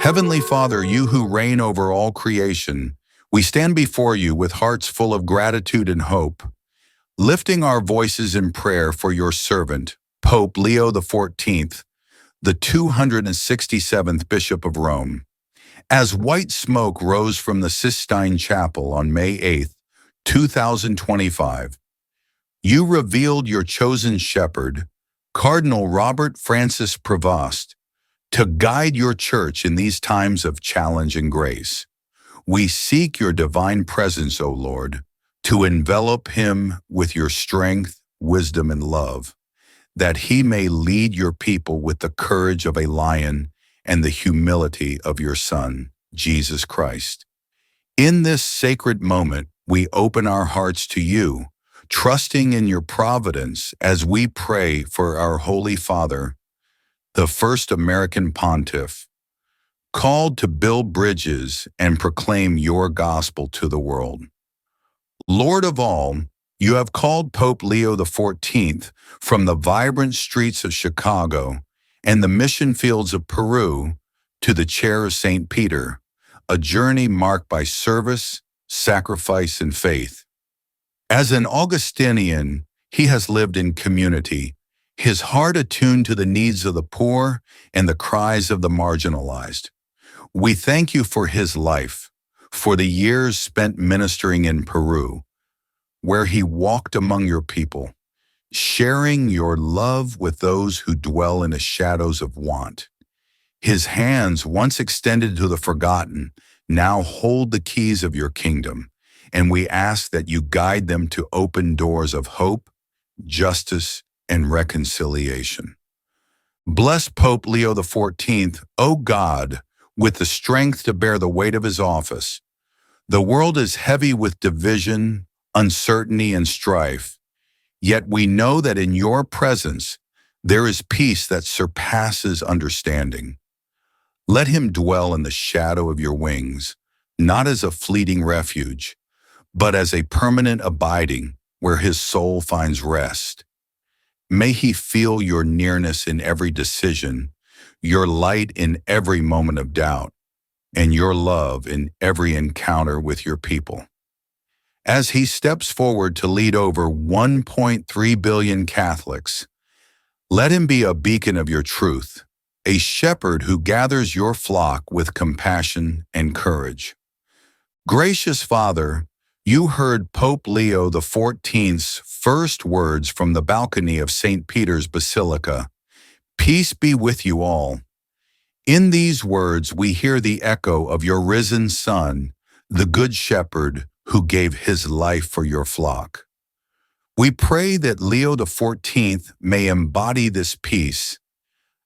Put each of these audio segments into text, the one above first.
Heavenly Father, you who reign over all creation, we stand before you with hearts full of gratitude and hope, lifting our voices in prayer for your servant, Pope Leo XIV, the 267th Bishop of Rome. As white smoke rose from the Sistine Chapel on May 8, 2025, you revealed your chosen shepherd, Cardinal Robert Francis Prevost, to guide your church in these times of challenge and grace. We seek your divine presence, O Lord, to envelop him with your strength, wisdom, and love, that he may lead your people with the courage of a lion and the humility of your Son, Jesus Christ. In this sacred moment, we open our hearts to you, trusting in your providence as we pray for our Holy Father, the first American pontiff, called to build bridges and proclaim your gospel to the world. Lord of all, you have called Pope Leo XIV from the vibrant streets of Chicago and the mission fields of Peru to the chair of St. Peter, a journey marked by service, sacrifice, and faith. As an Augustinian, he has lived in community, his heart attuned to the needs of the poor and the cries of the marginalized. We thank you for his life, for the years spent ministering in Peru, where he walked among your people, sharing your love with those who dwell in the shadows of want. His hands, once extended to the forgotten, now hold the keys of your kingdom, and we ask that you guide them to open doors of hope, justice, and reconciliation. Bless Pope Leo XIV, O God, with the strength to bear the weight of his office. The world is heavy with division, uncertainty, and strife, yet we know that in your presence there is peace that surpasses understanding. Let him dwell in the shadow of your wings, not as a fleeting refuge, but as a permanent abiding where his soul finds rest. May he feel your nearness in every decision, your light in every moment of doubt, and your love in every encounter with your people. As he steps forward to lead over 1.3 billion Catholics, let him be a beacon of your truth, a shepherd who gathers your flock with compassion and courage. Gracious Father, you heard Pope Leo XIV's first words from the balcony of St. Peter's Basilica. Peace be with you all. In these words, we hear the echo of your risen Son, the Good Shepherd who gave his life for your flock. We pray that Leo XIV may embody this peace,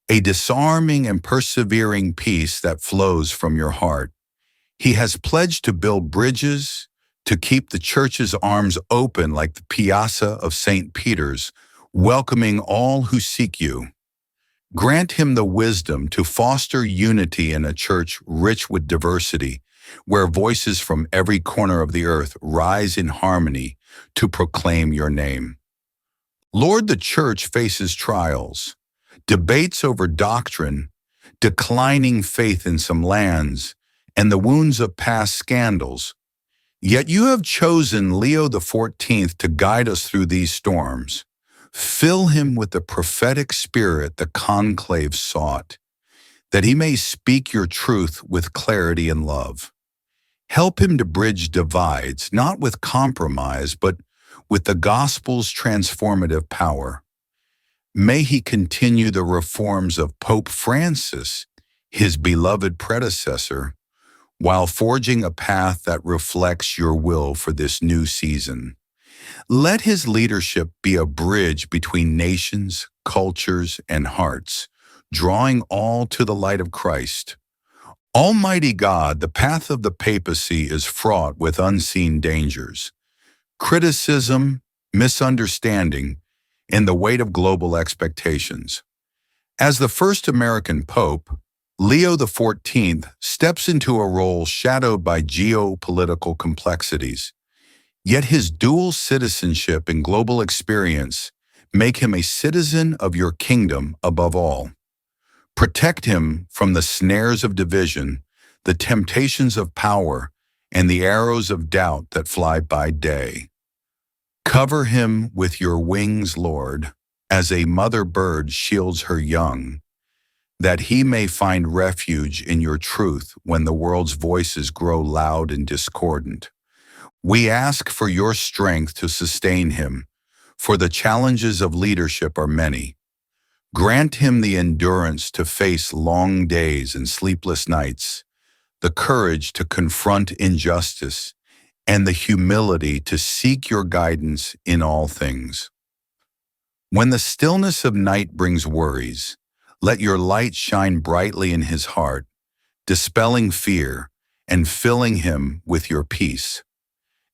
a disarming and persevering peace that flows from your heart. He has pledged to build bridges, to keep the church's arms open like the piazza of St. Peter's, welcoming all who seek you. Grant him the wisdom to foster unity in a church rich with diversity, where voices from every corner of the earth rise in harmony to proclaim your name. Lord, the church faces trials, debates over doctrine, declining faith in some lands, and the wounds of past scandals. Yet you have chosen Leo XIV to guide us through these storms. Fill him with the prophetic spirit the conclave sought, that he may speak your truth with clarity and love. Help him to bridge divides, not with compromise, but with the gospel's transformative power. May he continue the reforms of Pope Francis, his beloved predecessor, while forging a path that reflects your will for this new season. Let his leadership be a bridge between nations, cultures, and hearts, drawing all to the light of Christ. Almighty God, the path of the papacy is fraught with unseen dangers, criticism, misunderstanding, and the weight of global expectations. As the first American pope, Leo XIV steps into a role shadowed by geopolitical complexities, yet his dual citizenship and global experience make him a citizen of your kingdom above all. Protect him from the snares of division, the temptations of power, and the arrows of doubt that fly by day. Cover him with your wings, Lord, as a mother bird shields her young, that he may find refuge in your truth when the world's voices grow loud and discordant. We ask for your strength to sustain him, for the challenges of leadership are many. Grant him the endurance to face long days and sleepless nights, the courage to confront injustice, and the humility to seek your guidance in all things. When the stillness of night brings worries, let your light shine brightly in his heart, dispelling fear and filling him with your peace.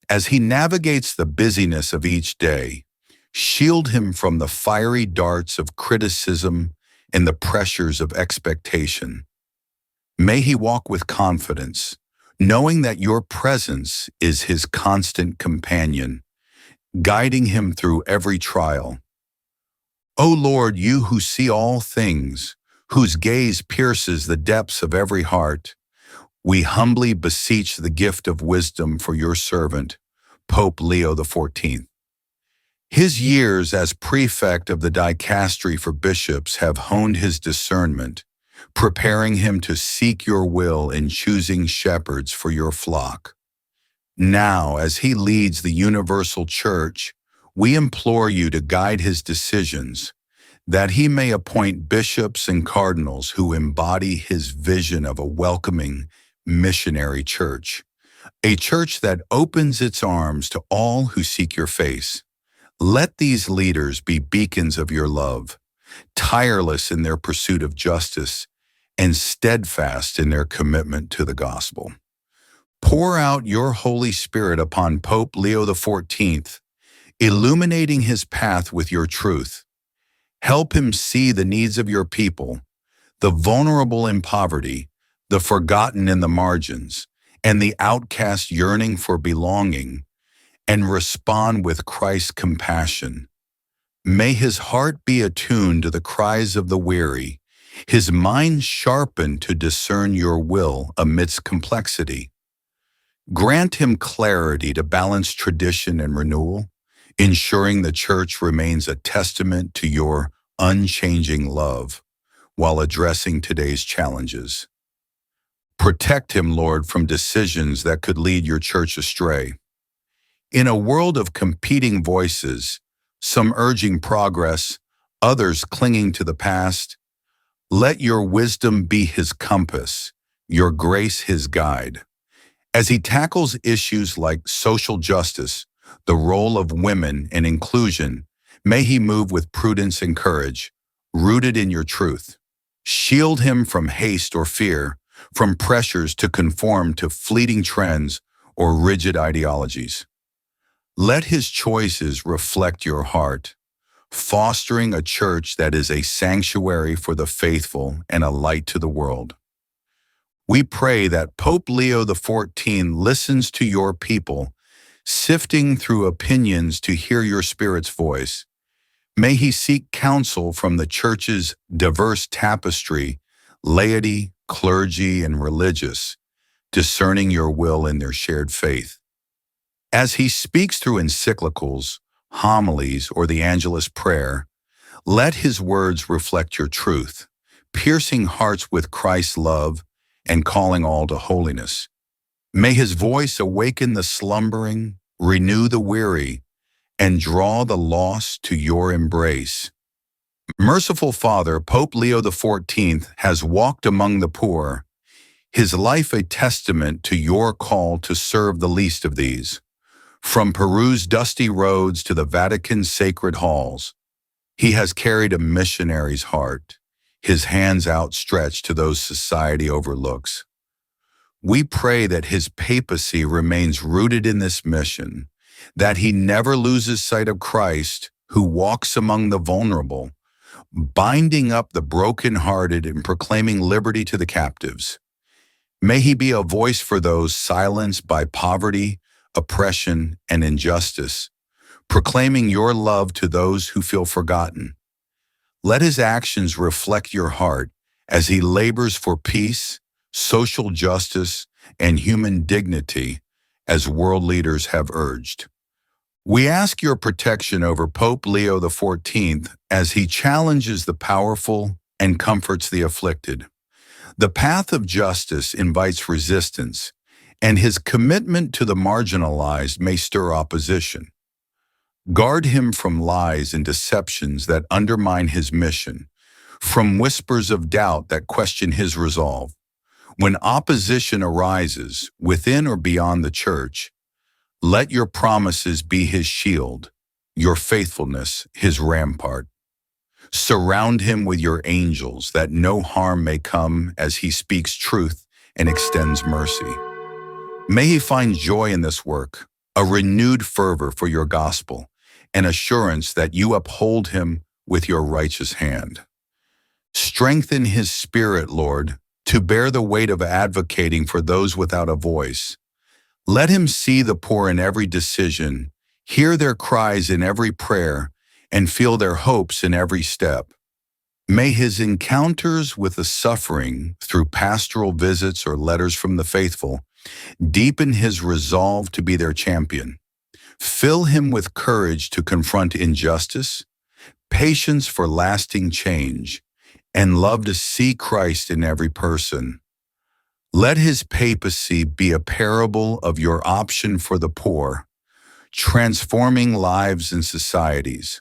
As he navigates the busyness of each day, shield him from the fiery darts of criticism and the pressures of expectation. May he walk with confidence, knowing that your presence is his constant companion, guiding him through every trial. O Lord, you who see all things, whose gaze pierces the depths of every heart, we humbly beseech the gift of wisdom for your servant, Pope Leo XIV. His years as prefect of the dicastery for bishops have honed his discernment, preparing him to seek your will in choosing shepherds for your flock. Now, as he leads the universal church, we implore you to guide his decisions, that he may appoint bishops and cardinals who embody his vision of a welcoming, missionary church, a church that opens its arms to all who seek your face. Let these leaders be beacons of your love, tireless in their pursuit of justice and steadfast in their commitment to the gospel. Pour out your Holy Spirit upon Pope Leo XIV, illuminating his path with your truth. Help him see the needs of your people, the vulnerable in poverty, the forgotten in the margins, and the outcast yearning for belonging, and respond with Christ's compassion. May his heart be attuned to the cries of the weary, his mind sharpened to discern your will amidst complexity. Grant him clarity to balance tradition and renewal, ensuring the church remains a testament to your unchanging love while addressing today's challenges. Protect him, Lord, from decisions that could lead your church astray. In a world of competing voices, some urging progress, others clinging to the past, let your wisdom be his compass, your grace his guide. As he tackles issues like social justice, the role of women and inclusion, may he move with prudence and courage, rooted in your truth. Shield him from haste or fear, from pressures to conform to fleeting trends or rigid ideologies. Let his choices reflect your heart, fostering a church that is a sanctuary for the faithful and a light to the world. We pray that Pope Leo XIV listens to your people, sifting through opinions to hear your Spirit's voice. May he seek counsel from the Church's diverse tapestry, laity, clergy, and religious, discerning your will in their shared faith. As he speaks through encyclicals, homilies, or the Angelus prayer, let his words reflect your truth, piercing hearts with Christ's love and calling all to holiness. May his voice awaken the slumbering, renew the weary, and draw the lost to your embrace. Merciful Father, Pope Leo XIV has walked among the poor, his life a testament to your call to serve the least of these. From Peru's dusty roads to the Vatican's sacred halls, he has carried a missionary's heart, his hands outstretched to those society overlooks. We pray that his papacy remains rooted in this mission, that he never loses sight of Christ, who walks among the vulnerable, binding up the brokenhearted and proclaiming liberty to the captives. May he be a voice for those silenced by poverty, oppression, and injustice, proclaiming your love to those who feel forgotten. Let his actions reflect your heart as he labors for peace, social justice, and human dignity, as world leaders have urged. We ask your protection over Pope Leo XIV as he challenges the powerful and comforts the afflicted. The path of justice invites resistance, and his commitment to the marginalized may stir opposition. Guard him from lies and deceptions that undermine his mission, from whispers of doubt that question his resolve. When opposition arises, within or beyond the Church, let your promises be his shield, your faithfulness his rampart. Surround him with your angels, that no harm may come as he speaks truth and extends mercy. May he find joy in this work, a renewed fervor for your gospel, an assurance that you uphold him with your righteous hand. Strengthen his spirit, Lord, to bear the weight of advocating for those without a voice. Let him see the poor in every decision, hear their cries in every prayer, and feel their hopes in every step. May his encounters with the suffering, through pastoral visits or letters from the faithful, deepen his resolve to be their champion. Fill him with courage to confront injustice, patience for lasting change, and love to see Christ in every person. Let his papacy be a parable of your option for the poor, transforming lives and societies.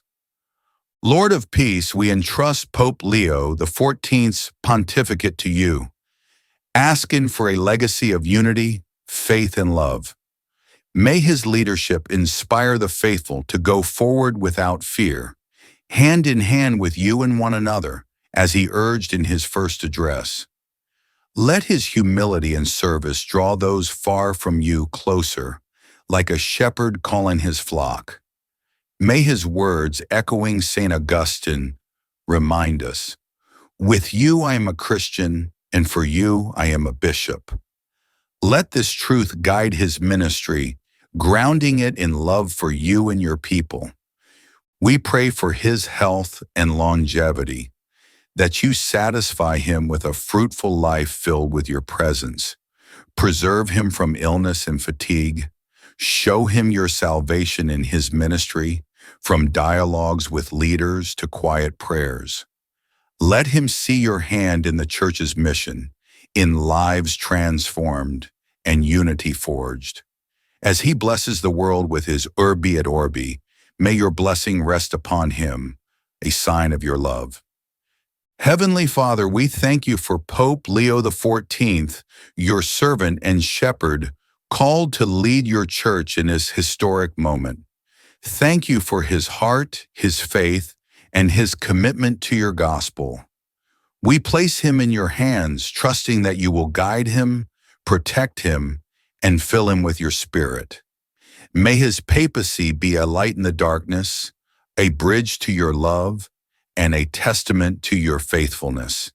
Lord of Peace, we entrust Pope Leo XIV's pontificate to you, asking for a legacy of unity, faith, and love. May his leadership inspire the faithful to go forward without fear, hand in hand with you and one another, as he urged in his first address. Let his humility and service draw those far from you closer, like a shepherd calling his flock. May his words, echoing St. Augustine, remind us, with you I am a Christian, and for you I am a bishop. Let this truth guide his ministry, grounding it in love for you and your people. We pray for his health and longevity, that you satisfy him with a fruitful life filled with your presence. Preserve him from illness and fatigue. Show him your salvation in his ministry, from dialogues with leaders to quiet prayers. Let him see your hand in the Church's mission, in lives transformed and unity forged. As he blesses the world with his Urbi et Orbi, may your blessing rest upon him, a sign of your love. Heavenly Father, we thank you for Pope Leo XIV, your servant and shepherd, called to lead your Church in this historic moment. Thank you for his heart, his faith, and his commitment to your gospel. We place him in your hands, trusting that you will guide him, protect him, and fill him with your Spirit. May his papacy be a light in the darkness, a bridge to your love, and a testament to your faithfulness.